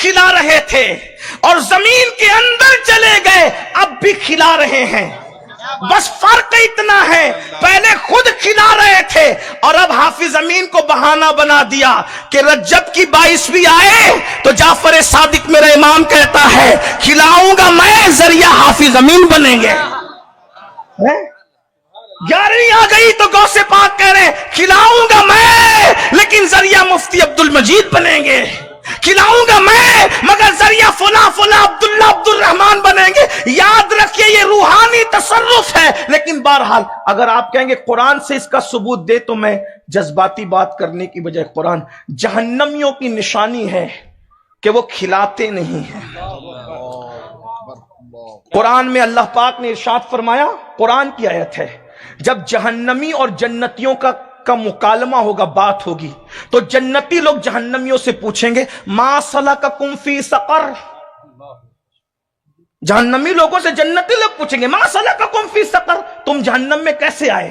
کھلا رہے تھے اور زمین کے اندر چلے گئے اب بھی کھلا رہے ہیں، بس فرق اتنا ہے پہلے خود کھلا رہے تھے اور اب حافظ امین کو بہانہ بنا دیا کہ رجب کی 22ویں آئے تو جعفر صادق میرا امام کہتا ہے کھلاؤں گا میں، ذریعہ حافظ امین بنیں گے۔ 11ویں آ گئی تو غوث پاک کہہ رہے ہیں کھلاؤں گا میں لیکن ذریعہ مفتی عبد المجید بنیں گے، کھلاؤں گا میں مگر ذریعہ فلاں فلاں عبداللہ عبد الرحمن بنیں گے۔ یاد رکھیے یہ روحانی تصرف ہے، لیکن بہرحال اگر آپ کہیں گے قرآن سے اس کا ثبوت دے تو میں جذباتی بات کرنے کی بجائے قرآن جہنمیوں کی نشانی ہے کہ وہ کھلاتے نہیں ہیں۔ قرآن میں اللہ پاک نے ارشاد فرمایا، قرآن کی آیت ہے، جب جہنمی اور جنتیوں کا مکالمہ ہوگا، بات ہوگی، تو جنتی لوگ جہنمیوں سے پوچھیں گے ما سلککم فی سقر، جہنمی لوگوں سے جنتی لوگ پوچھیں گے ما سلککم فی سقر، تم جہنم میں کیسے آئے؟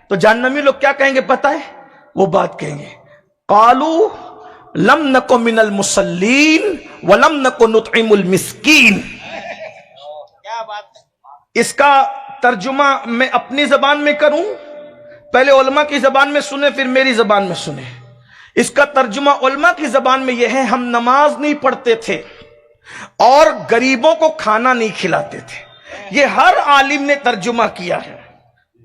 تو جہنمی لوگ کیا کہیں گے پتہ ہے؟ وہ بات کہیں گے قالوا لم نک من المصلین ولم نک نطعم المسکین۔ اس کا ترجمہ میں اپنی زبان میں کروں، پہلے علماء کی زبان میں سنیں پھر میری زبان میں سنیں۔ اس کا ترجمہ علماء کی زبان میں یہ ہے، ہم نماز نہیں پڑھتے تھے اور غریبوں کو کھانا نہیں کھلاتے تھے۔ یہ ہر عالم نے ترجمہ کیا ہے،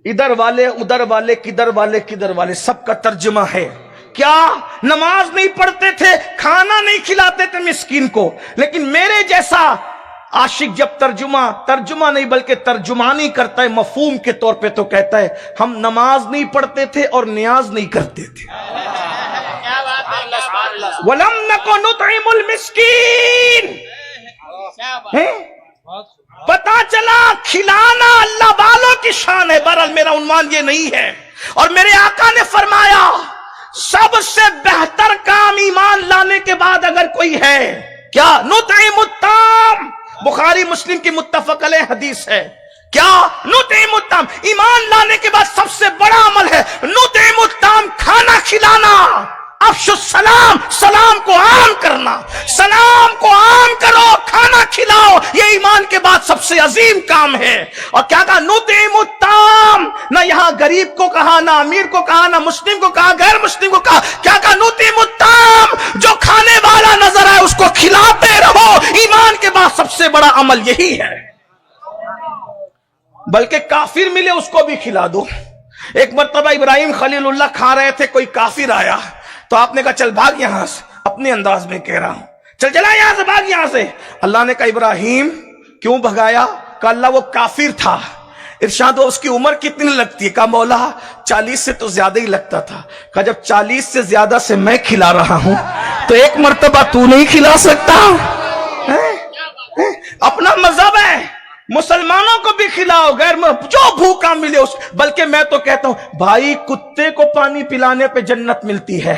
ادھر والے ادھر والے کدھر والے کدھر والے، سب کا ترجمہ ہے کیا؟ نماز نہیں پڑھتے تھے، کھانا نہیں کھلاتے تھے مسکین کو۔ لیکن میرے جیسا عاشق جب ترجمہ نہیں بلکہ ترجمانی کرتا ہے مفہوم کے طور پہ، تو کہتا ہے ہم نماز نہیں پڑھتے تھے اور نیاز نہیں کرتے تھے۔ وَلَمْ نَكُ نُطْعِمُ الْمِسْكِينَ، پتا چلا کھلانا اللہ والوں کی شان ہے۔ بہرحال میرا عنوان یہ نہیں ہے، اور میرے آقا نے فرمایا سب سے بہتر کام ایمان لانے کے بعد اگر کوئی ہے کیا؟ نطعم الطعام، بخاری مسلم کی متفق علیہ حدیث ہے۔ کیا؟ نطعم الطعام، ایمان لانے کے بعد سب سے بڑا عمل ہے نطعم الطعام، کھانا کھلانا۔ افشوا السلام، سلام کو عام کرنا، سلام کو عام کرو، کھانا کھلاؤ، یہ ایمان کے بعد سب سے عظیم کام ہے۔ اور کیا کہا؟ نطعم الطعام، نہ یہاں غریب کو کہا، نہ امیر کو کہا، نہ مسلم کو کہا، غیر مسلم کو کہا، کیا کہا؟ نطعم الطعام، جو کھانے والا نظر آئے اس کو کھلاتے رہو۔ ایمان کے بعد سب سے بڑا عمل یہی ہے، بلکہ کافر ملے اس کو بھی کھلا دو۔ ایک مرتبہ ابراہیم خلیل اللہ کھا رہے تھے، کوئی کافر آیا تو آپ نے کہا چل بھاگ یہاں سے، اپنے انداز میں کہہ رہا ہوں، چلا یہاں سے، بھاگ یہاں سے۔ اللہ نے کہا ابراہیم کیوں بھگایا؟ کہا اللہ وہ کافر تھا۔ ارشاد ہو اس کی عمر کتنی لگتی ہے؟ کہا مولا 40 سے تو زیادہ ہی لگتا تھا۔ کہا جب 40 سے زیادہ سے میں کھلا رہا ہوں تو ایک مرتبہ تو نہیں کھلا سکتا؟ اپنا مذہب ہے، مسلمانوں کو بھی کھلاؤ، غیر جو بھوکا ملے اس، بلکہ میں تو کہتا ہوں بھائی کتے کو پانی پلانے پہ جنت ملتی ہے۔